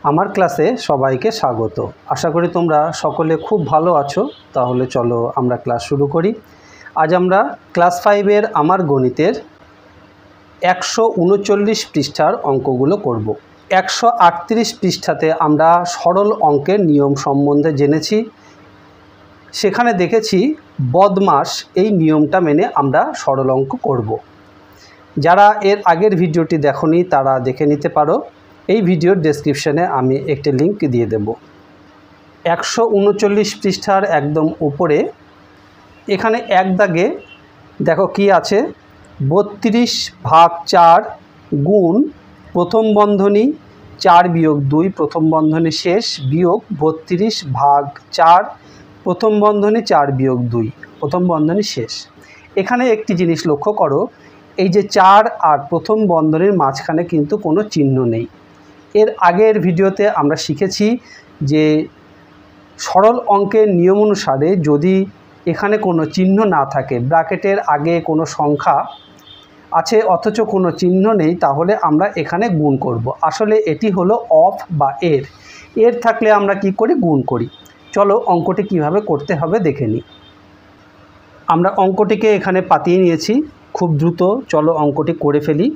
আমার ক্লাসে সবাইকে স্বাগত। আশা করি তোমরা সকলে খুব ভালো আছো। তাহলে চলো আমরা ক্লাস শুরু করি। আজ আমরা ক্লাস 5-এর আমার গণিতের 139 পৃষ্ঠার অঙ্কগুলো করব। 138 পৃষ্ঠাতে আমরা সরল অঙ্কের নিয়ম সম্বন্ধে জেনেছি। সেখানে দেখেছি বদমাস এই নিয়মটা মেনে আমরা সরল অঙ্ক করব। যারা এর আগের ভিডিওটি দেখোনি তারা দেখে নিতে পারো। এই ভিডিওর ডেসক্রিপশনে আমি একটি লিংক দিয়ে দেব। 139 পৃষ্ঠার একদম উপরে এখানে এক দাগে দেখো কি আছে, 32/4 গুণ প্রথম বন্ধনী 4-2 প্রথম বন্ধনী শেষ বিয়োগ 32/4 প্রথম বন্ধনী 4-2 প্রথম বন্ধনী শেষ। এখানে একটি জিনিস লক্ষ্য করো, এই যে 4 আর প্রথম বন্ধনীর মাঝখানে কিন্তু কোনো চিহ্ন নেই। এর আগের ভিডিওতে আমরা শিখেছি যে সরল অঙ্কের নিয়ম অনুসারে যদি এখানে কোনো চিহ্ন না থাকে, ব্র্যাকেটের আগে কোনো সংখ্যা আছে অথচ কোনো চিহ্ন নেই, তাহলে আমরা এখানে গুণ করব। আসলে এটি হলো অফ বা এর থাকলে আমরা কি করি, গুণ করি। চলো অঙ্কটি কিভাবে করতে হবে দেখে নিই। আমরা অঙ্কটিকে এখানে পাতিয়ে নিয়েছি খুব দ্রুত। চলো অঙ্কটি করে ফেলি।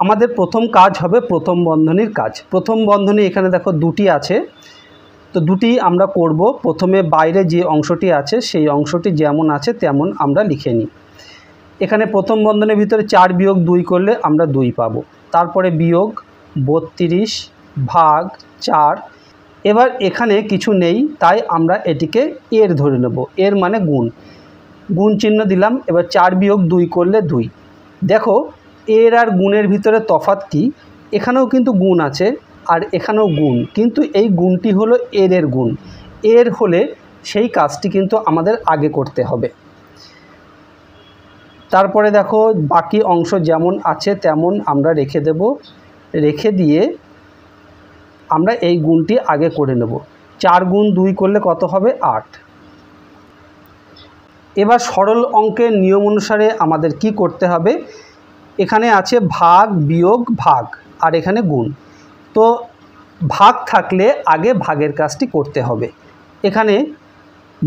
আমাদের প্রথম কাজ হবে প্রথম বন্ধনীর কাজ। প্রথম বন্ধনী এখানে দেখো দুটি আছে, তো দুটি আমরা করব। প্রথমে বাইরে যে অংশটি আছে সেই অংশটি যেমন আছে তেমন আমরা লিখে নিই। এখানে প্রথম বন্ধনীর ভিতরে 4-2 করলে আমরা 2 পাবো। তারপরে বিয়োগ 32/4। এবার এখানে কিছু নেই তাই আমরা এটিকে এর ধরে নেব, এর মানে গুণ, গুণ চিহ্ন দিলাম। এবার 4-2 করলে 2। দেখো এর আর গুণের ভিতরে তফাৎ কি, এখানেও কিন্তু গুণ আছে আর এখানেও গুণ, কিন্তু এই গুণটি হলো এর গুণ। এর হলে সেই কাজটি কিন্তু আমাদের আগে করতে হবে। তারপরে দেখো বাকি অংশ যেমন আছে তেমন আমরা রেখে দেব। রেখে দিয়ে আমরা এই গুণটি আগে করে নেব। 4-2 করলে কত হবে, 8। এবার সরল অঙ্কের নিয়ম অনুসারে আমাদের কি করতে হবে, এখানে আছে ভাগ বিয়োগ ভাগ আর এখানে গুণ। তো ভাগ থাকলে আগে ভাগের কাজটি করতে হবে। এখানে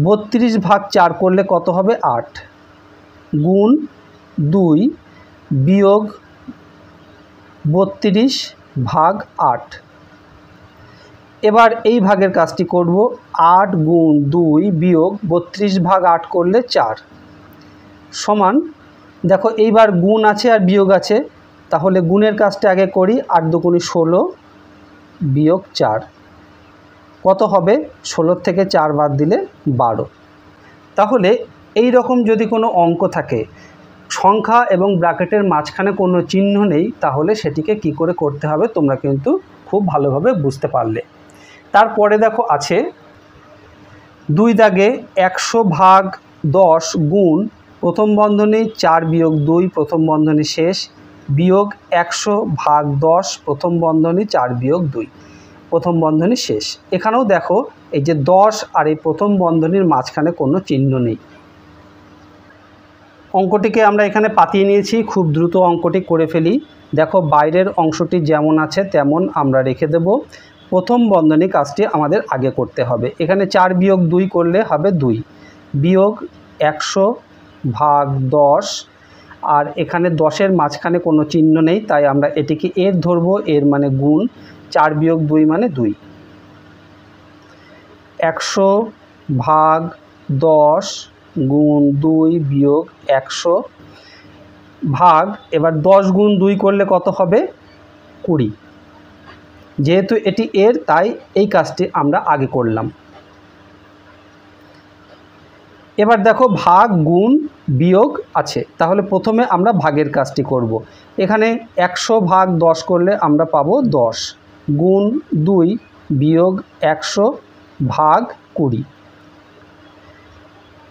32/4 করলে কত হবে, 8 গুণ 2 বিয়োগ 32/8। এবার এই ভাগের কাজটি করব। 8 গুণ 2 বিয়োগ 32/8 করলে 4 সমান, দেখো এইবার গুণ আছে আর বিয়োগ আছে, তাহলে গুণের কাজটা আগে করি। 8-2 = 16 বিয়োগ 4 কত হবে, 16 থেকে 4 বাদ দিলে 12। তাহলে এই রকম যদি কোনো অঙ্ক থাকে, সংখ্যা এবং ব্র্যাকেটের মাঝখানে কোনো চিহ্ন নেই, তাহলে সেটিকে কি করে করতে হবে তোমরা কিন্তু খুব ভালোভাবে বুঝতে পারলে। তারপরে দেখো আছে 2 দাগে 100/10 গুণ প্রথম বন্ধনী 4-2 প্রথম বন্ধনী শেষ বিয়োগ 100/10 প্রথম বন্ধনী 4-2 প্রথম বন্ধনী শেষ। এখানেও দেখো এই যে 10 আর এই প্রথম বন্ধনীর মাঝখানে কোনো চিহ্ন নেই। অঙ্কটিকে আমরা এখানে পাতিয়ে নিয়েছি, খুব দ্রুত অঙ্কটি করে ফেলি। দেখো বাইরের অংশটি যেমন আছে তেমন আমরা রেখে দেব। প্রথম বন্ধনী কাজটি আমাদের আগে করতে হবে। এখানে 4-2 করলে হবে 2 বিয়োগ 100/10 আর এখানে 10-এর মাঝখানে কোনো চিহ্ন নেই তাই আমরা এটিকে এর ধরব, এর মানে গুণ। 4-2 মানে 2। 100/10 গুণ 2 বিয়োগ 100 ভাগ, এবার 10 গুণ 2 করলে কত হবে, 20। যেহেতু এটি এর তাই এই কাজটি আমরা আগে করলাম। এবার দেখো ভাগ গুণ বিয়োগ আছে, তাহলে প্রথমে আমরা ভাগের কাজটি করব। এখানে 100/10 করলে আমরা পাবো 10 গুণ 2 বিয়োগ 100/20।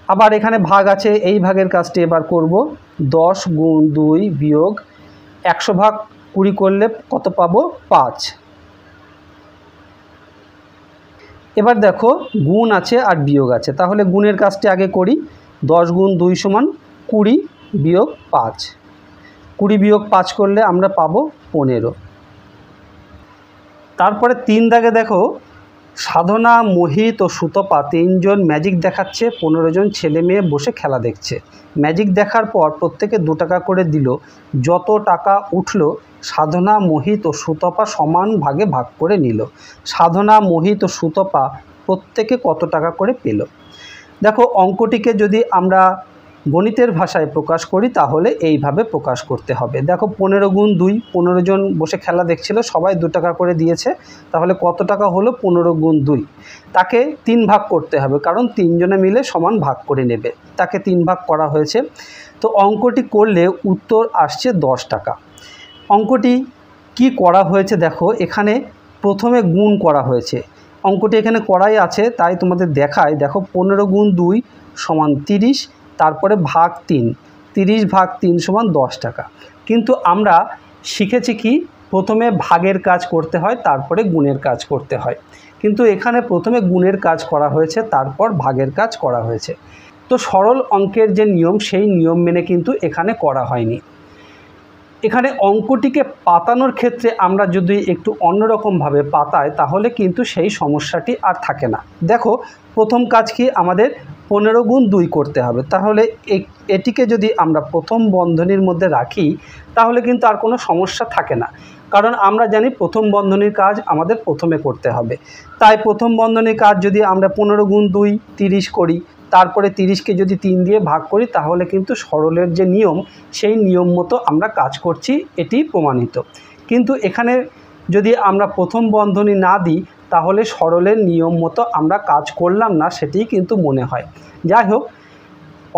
আবার এখানে ভাগ আছে, এই ভাগের কাজটি এবার করব। 10 গুণ 2 বিয়োগ 100/20 করলে কত পাবো, 5। এবার দেখো গুণ আছে আর বিয়োগ আছে, তাহলে গুণের কাজটি আগে করি। 10 গুণ 2 = 20 বিয়োগ 5। 20 বিয়োগ 5 করলে আমরা পাবো 15। তারপরে 3 দাগে দেখো সাধনা, মোহিত ও সুতপা 3 জন ম্যাজিক দেখাচ্ছে। 15 জন ছেলে মেয়ে বসে খেলা দেখছে। ম্যাজিক দেখার পর প্রত্যেকে 2 টাকা করে দিল। যত টাকা উঠল সাধনা, মোহিত ও সুতপা সমান ভাগে ভাগ করে নিল। সাধনা, মোহিত ও সুতপা প্রত্যেকে কত টাকা করে পেল? দেখো অঙ্কটিকে যদি আমরা গণিতের ভাষায় প্রকাশ করি তাহলে এইভাবে প্রকাশ করতে হবে। দেখো 15 গুণ 2, 15 জন বসে খেলা দেখছিল, সবাই 2 টাকা করে দিয়েছে। তাহলে কত টাকা হলো? 15 গুণ 2। তাকে 3 ভাগ করতে হবে, কারণ 3 জনে মিলে সমান ভাগ করে নেবে। তাকে 3 ভাগ করা হয়েছে। তো অঙ্কটি করলে উত্তর আসছে 10 টাকা। অঙ্কটি কি করা হয়েছে দেখো, এখানে প্রথমে গুণ করা হয়েছে। অঙ্কটি এখানে করাই আছে, তাই তোমাদের দেখায়। দেখো 15 গুণ 2 সমান 30, তারপরে ভাগ 3, 30 ভাগ 3 সমান 10 টাকা। কিন্তু আমরা শিখেছি কি প্রথমে ভাগের কাজ করতে হয়, তারপরে গুণের কাজ করতে হয়। কিন্তু এখানে প্রথমে গুণের কাজ করা হয়েছে, তারপর ভাগের কাজ করা হয়েছে। তো সরল অঙ্কের যে নিয়ম, সেই নিয়ম মেনে কিন্তু এখানে করা হয়নি। এখানে অঙ্কটিকে পাতানোর ক্ষেত্রে আমরা যদি একটু অন্যরকমভাবে পাতাই তাহলে কিন্তু সেই সমস্যাটি আর থাকে না। দেখো প্রথম কাজ কি, আমাদের 15 গুণ 2 করতে হবে। তাহলে এটিকে যদি আমরা প্রথম বন্ধনীর মধ্যে রাখি তাহলে কিন্তু আর কোনো সমস্যা থাকে না, কারণ আমরা জানি প্রথম বন্ধনীর কাজ আমাদের প্রথমে করতে হবে। তাই প্রথম বন্ধনীর কাজ যদি আমরা 15 গুণ 2 30 করি, তারপরে 30কে যদি 3 দিয়ে ভাগ করি তাহলে কিন্তু সরলের যে নিয়ম, সেই নিয়ম মতো আমরা কাজ করছি, এটি প্রমাণিত। কিন্তু এখানে যদি আমরা প্রথম বন্ধনী না দিই তাহলে সরলের নিয়ম মতো আমরা কাজ করলাম না, সেটিই কিন্তু মনে হয়। যাই হোক,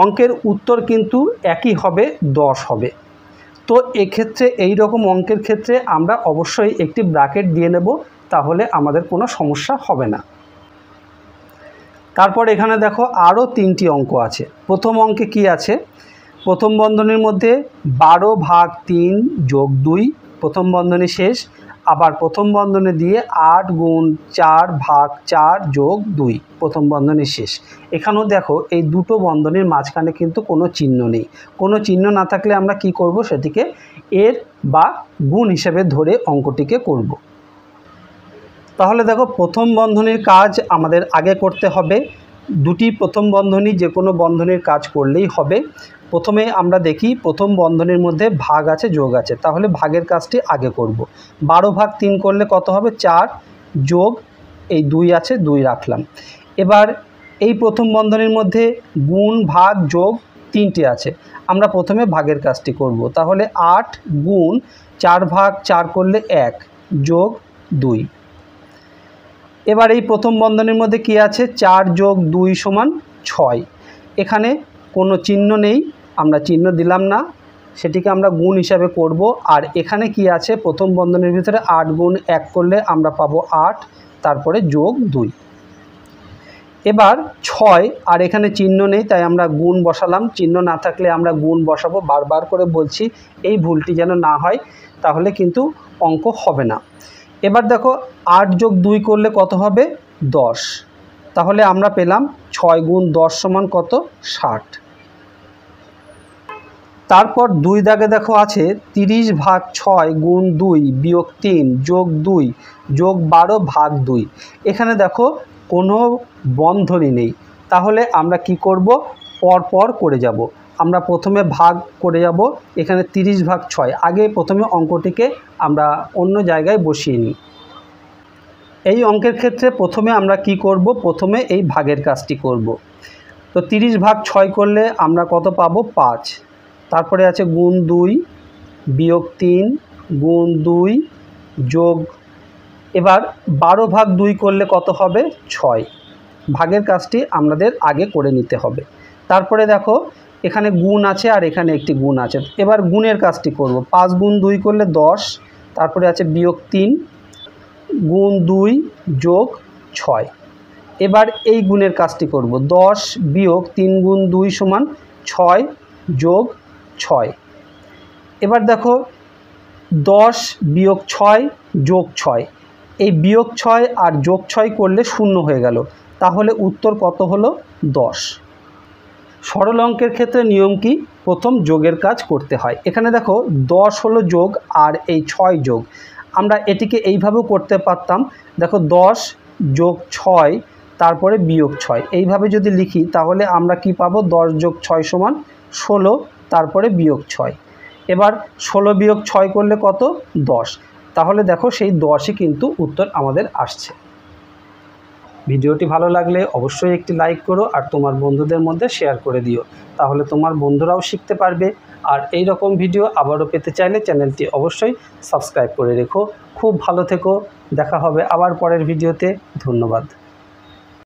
অঙ্কের উত্তর কিন্তু একই হবে, 10 হবে। তো এক্ষেত্রে এই রকম অঙ্কের ক্ষেত্রে আমরা অবশ্যই একটি ব্র্যাকেট দিয়ে নেব, তাহলে আমাদের কোনো সমস্যা হবে না। তারপর এখানে দেখো আরও 3টি অঙ্ক আছে। প্রথম অঙ্কে কি আছে? প্রথম বন্ধনীর মধ্যে 12 ভাগ 3 যোগ 2, প্রথম বন্ধনী শেষ। আবার প্রথম বন্ধনী দিয়ে 8 গুণ 4 ভাগ 4 যোগ 2, প্রথম বন্ধনী শেষ। এখানেও দেখো এই দুটো বন্ধনীর মাঝখানে কিন্তু কোনো চিহ্ন নেই। কোনো চিহ্ন না থাকলে আমরা কি করব? সেটিকে এর বা গুণ হিসেবে ধরে অঙ্কটিকে করব। তাহলে দেখো প্রথম বন্ধনীর কাজ আমাদের আগে করতে হবে। দুটি প্রথম বন্ধনী যে কোনো বন্ধনীর কাজ করলেই হবে। প্রথমে আমরা দেখি প্রথম বন্ধনীর মধ্যে ভাগ আছে, যোগ আছে, তাহলে ভাগের কাজটি আগে করব। 12 ভাগ 3 করলে কত হবে? 4, যোগ এই 2 আছে, 2 রাখলাম। এবার এই প্রথম বন্ধনীর মধ্যে গুণ, ভাগ, যোগ 3টে আছে, আমরা প্রথমে ভাগের কাজটি করব। তাহলে 8 গুণ 4 ভাগ 4 করলে 1 যোগ 2। এবার এই প্রথম বন্ধনীর মধ্যে কি আছে? 4 যোগ 2 সমান 6। এখানে কোনো চিহ্ন নেই, আমরা চিহ্ন দিলাম না, সেটিকে আমরা গুণ হিসাবে করব। আর এখানে কি আছে? প্রথম বন্ধনীর ভিতরে 8 গুণ 1 করলে আমরা পাবো 8, তারপরে যোগ 2। এবার 6, আর এখানে চিহ্ন নেই, তাই আমরা গুণ বসালাম। চিহ্ন না থাকলে আমরা গুণ বসাবো। বারবার করে বলছি এই ভুলটি যেন না হয়, তাহলে কিন্তু অঙ্ক হবে না। এবার দেখো 8 যোগ 2 করলে কত হবে? 10। তাহলে আমরা পেলাম 6 গুণ 10 সমান কত? 60। তারপর 2 দাগে দেখো আছে 30 ভাগ 6 গুণ 2 বিয়োগ 3 যোগ 2 যোগ 12 ভাগ 2। এখানে দেখো কোনো বন্ধনী নেই, তাহলে আমরা কি করব? পরপর করে যাব। আমরা প্রথমে ভাগ করে যাব। এখানে 30 ভাগ 6, আগে প্রথমে অঙ্কটিকে আমরা অন্য জায়গায় বসিয়ে নিই। এই অঙ্কের ক্ষেত্রে প্রথমে আমরা কি করব? প্রথমে এই ভাগের কাজটি করব। তো 30 ভাগ 6 করলে আমরা কত পাবো? 5। তারপরে আছে গুণ 2 বিয়োগ 3 গুণ 2 যোগ, এবার 12 ভাগ 2 করলে কত হবে? 6। ভাগের কাজটি আমাদের আগে করে নিতে হবে। তারপরে দেখো এখানে গুণ আছে আর এখানে একটি গুণ আছে, এবার গুণের কাজটি করব। 5 গুণ 2 করলে 10, তারপরে আছে বিয়োগ 3 গুণ 2 যোগ 6। এবার এই গুণের কাজটি করব। 10 বিয়োগ 3 গুণ 2 সমান 6 যোগ 6। এবার দেখো 10 বিয়োগ 6 যোগ 6, এই বিয়োগ 6 আর যোগ 6 করলে 0 হয়ে গেল, তাহলে উত্তর কত হলো? 10। সরল অঙ্কের ক্ষেত্রে নিয়ম কি? প্রথম যোগের কাজ করতে হয়। এখানে দেখো 10 হলো যোগ আর এই 6 যোগ, আমরা এটিকে এইভাবেও করতে পারতাম, দেখো 10 যোগ 6 তারপরে বিয়োগ 6, এইভাবে যদি লিখি তাহলে আমরা কি পাবো, 10 যোগ 6 সমান 16 তারপরে বিয়োগ 6। এবার 16 বিয়োগ 6 করলে কত, 10। তাহলে দেখো সেই 10ই কিন্তু উত্তর আমাদের আসছে। ভিডিওটি ভালো লাগলে অবশ্যই একটি লাইক করো আর তোমার বন্ধুদের মধ্যে শেয়ার করে দিও, তাহলে তোমার বন্ধুরাও শিখতে পারবে। আর এই রকম ভিডিও আবারও পেতে চাইলে চ্যানেলটি অবশ্যই সাবস্ক্রাইব করে রেখো। খুব ভালো থেকো, দেখা হবে আবার পরের ভিডিওতে। ধন্যবাদ।